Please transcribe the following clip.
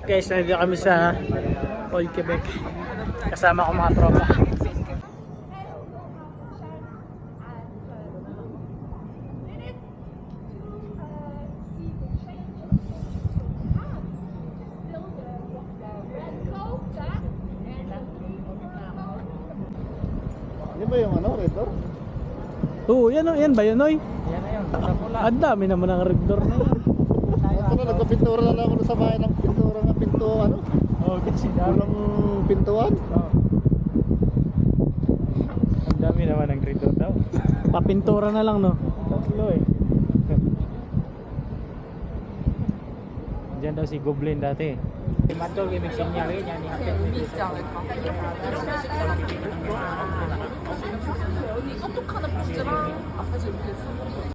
Guys, nandito kami sa Old Quebec. Kasama ko mga tropa. Yan ba yung ano, red door? Oo, yan ba yun, Noy? Yan na yun, sa pula. Ang dami naman ng red door na yan. Ito na, nagpapintura na lang ako sa bahay ng pintura ng pinto, ano? Oo, kasi Walang pintuan. ang dami naman ng red door daw. Papintura na lang, no? Tatlo eh. Diyan daw si Goblin dati. Matol, may sinyari niya ni Hapit. 똑똑하다 보잖아. 아빠 지금